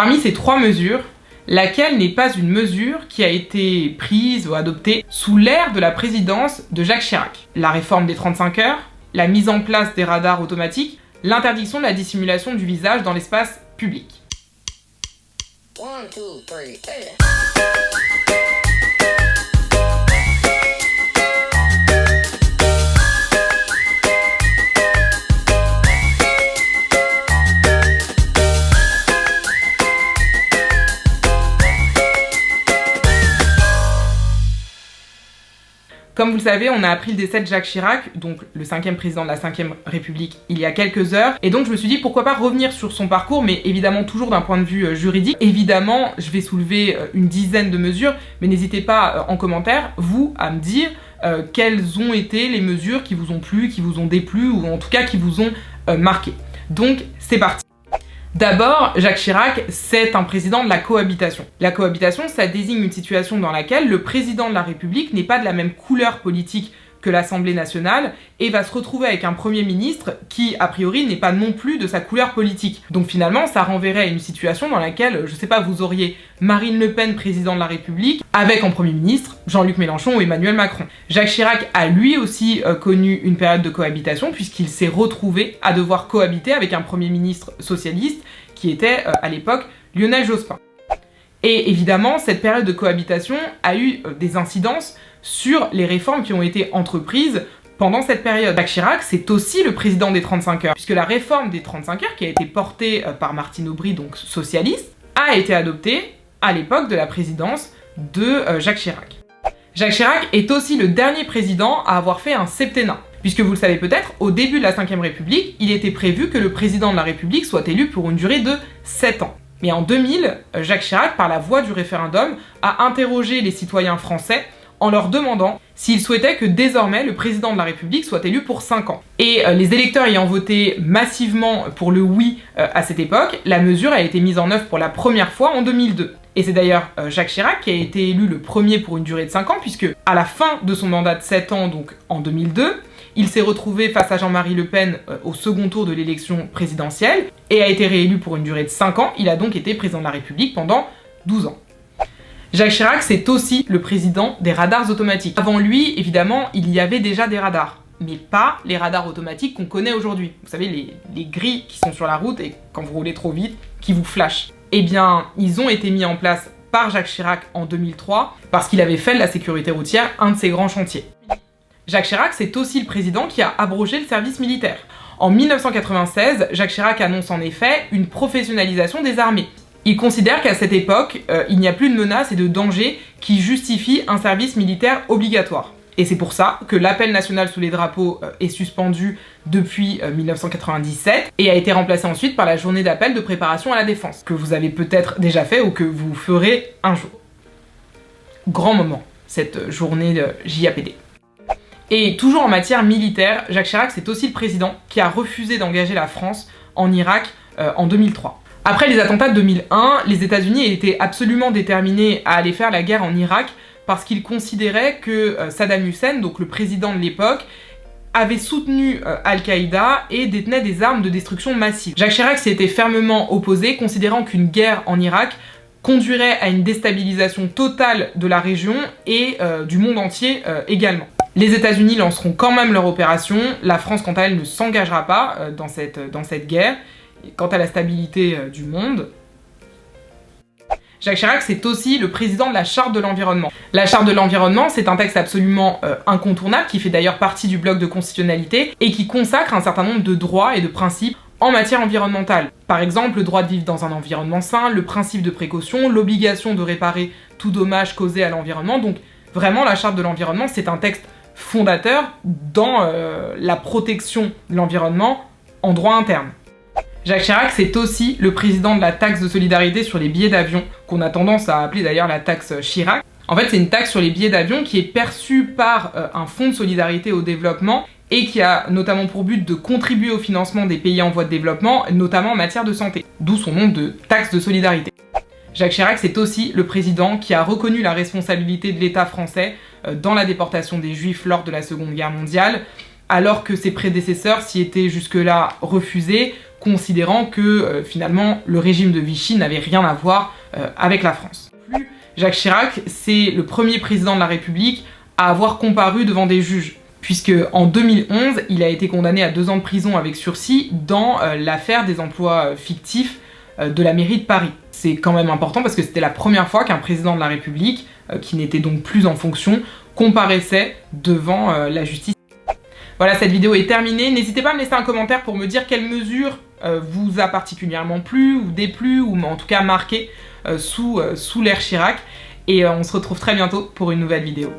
Parmi ces 3 mesures, laquelle n'est pas une mesure qui a été prise ou adoptée sous l'ère de la présidence de Jacques Chirac? La réforme des 35 heures, la mise en place des radars automatiques, l'interdiction de la dissimulation du visage dans l'espace public. 1, 2, 3, 4. Comme vous le savez, on a appris le décès de Jacques Chirac, donc le 5e président de la 5e République, il y a quelques heures. Et donc je me suis dit pourquoi pas revenir sur son parcours, mais évidemment toujours d'un point de vue juridique. Évidemment, je vais soulever une dizaine de mesures, mais n'hésitez pas en commentaire, vous, à me dire quelles ont été les mesures qui vous ont plu, qui vous ont déplu, ou en tout cas qui vous ont marqué. Donc c'est parti. D'abord, Jacques Chirac, c'est un président de la cohabitation. La cohabitation, ça désigne une situation dans laquelle le président de la République n'est pas de la même couleur politique que l'Assemblée nationale et va se retrouver avec un Premier ministre qui, a priori, n'est pas non plus de sa couleur politique. Donc finalement, ça renverrait à une situation dans laquelle, je sais pas, vous auriez Marine Le Pen, président de la République, avec en Premier ministre Jean-Luc Mélenchon ou Emmanuel Macron. Jacques Chirac a lui aussi connu une période de cohabitation puisqu'il s'est retrouvé à devoir cohabiter avec un Premier ministre socialiste qui était, à l'époque, Lionel Jospin. Et évidemment, cette période de cohabitation a eu des incidences sur les réformes qui ont été entreprises pendant cette période. Jacques Chirac, c'est aussi le président des 35 heures, puisque la réforme des 35 heures, qui a été portée par Martine Aubry, donc socialiste, a été adoptée à l'époque de la présidence de Jacques Chirac. Jacques Chirac est aussi le dernier président à avoir fait un septennat. Puisque vous le savez peut-être, au début de la 5e République, il était prévu que le président de la République soit élu pour une durée de 7 ans. Mais en 2000, Jacques Chirac, par la voie du référendum, a interrogé les citoyens français en leur demandant s'ils souhaitaient que désormais le président de la République soit élu pour 5 ans. Et les électeurs ayant voté massivement pour le oui à cette époque, la mesure a été mise en œuvre pour la première fois en 2002. Et c'est d'ailleurs Jacques Chirac qui a été élu le premier pour une durée de 5 ans, puisque à la fin de son mandat de 7 ans, donc en 2002, il s'est retrouvé face à Jean-Marie Le Pen au second tour de l'élection présidentielle et a été réélu pour une durée de 5 ans. Il a donc été président de la République pendant 12 ans. Jacques Chirac, c'est aussi le président des radars automatiques. Avant lui, évidemment, il y avait déjà des radars, mais pas les radars automatiques qu'on connaît aujourd'hui. Vous savez, les grilles qui sont sur la route et quand vous roulez trop vite, qui vous flashent. Eh bien, ils ont été mis en place par Jacques Chirac en 2003 parce qu'il avait fait de la sécurité routière un de ses grands chantiers. Jacques Chirac, c'est aussi le président qui a abrogé le service militaire. En 1996, Jacques Chirac annonce en effet une professionnalisation des armées. Il considère qu'à cette époque, il n'y a plus de menaces et de dangers qui justifient un service militaire obligatoire. Et c'est pour ça que l'appel national sous les drapeaux est suspendu depuis 1997 et a été remplacé ensuite par la journée d'appel de préparation à la défense, que vous avez peut-être déjà fait ou que vous ferez un jour. Grand moment, cette journée de JAPD. Et toujours en matière militaire, Jacques Chirac, c'est aussi le président qui a refusé d'engager la France en Irak en 2003. Après les attentats de 2001, les États-Unis étaient absolument déterminés à aller faire la guerre en Irak parce qu'ils considéraient que Saddam Hussein, donc le président de l'époque, avait soutenu Al-Qaïda et détenait des armes de destruction massive. Jacques Chirac s'y était fermement opposé, considérant qu'une guerre en Irak conduirait à une déstabilisation totale de la région et du monde entier également. Les États-Unis lanceront quand même leur opération, la France quant à elle ne s'engagera pas dans cette guerre. Et quant à la stabilité du monde, Jacques Chirac, c'est aussi le président de la Charte de l'environnement. La Charte de l'environnement, c'est un texte absolument incontournable, qui fait d'ailleurs partie du bloc de constitutionnalité, et qui consacre un certain nombre de droits et de principes en matière environnementale. Par exemple, le droit de vivre dans un environnement sain, le principe de précaution, l'obligation de réparer tout dommage causé à l'environnement. Donc vraiment, la Charte de l'environnement, c'est un texte fondateur dans la protection de l'environnement en droit interne. Jacques Chirac, c'est aussi le président de la taxe de solidarité sur les billets d'avion, qu'on a tendance à appeler d'ailleurs la taxe Chirac. En fait, c'est une taxe sur les billets d'avion qui est perçue par un fonds de solidarité au développement et qui a notamment pour but de contribuer au financement des pays en voie de développement, notamment en matière de santé, d'où son nom de taxe de solidarité. Jacques Chirac, c'est aussi le président qui a reconnu la responsabilité de l'État français dans la déportation des Juifs lors de la Seconde Guerre mondiale, alors que ses prédécesseurs s'y étaient jusque-là refusés, considérant que finalement le régime de Vichy n'avait rien à voir avec la France. Jacques Chirac, c'est le premier président de la République à avoir comparu devant des juges, puisque en 2011, il a été condamné à 2 ans de prison avec sursis dans l'affaire des emplois fictifs de la mairie de Paris. C'est quand même important parce que c'était la première fois qu'un président de la République, qui n'était donc plus en fonction, comparaissait devant la justice. Voilà, cette vidéo est terminée. N'hésitez pas à me laisser un commentaire pour me dire quelle mesure vous a particulièrement plu ou déplu ou en tout cas marqué sous l'ère Chirac. Et on se retrouve très bientôt pour une nouvelle vidéo.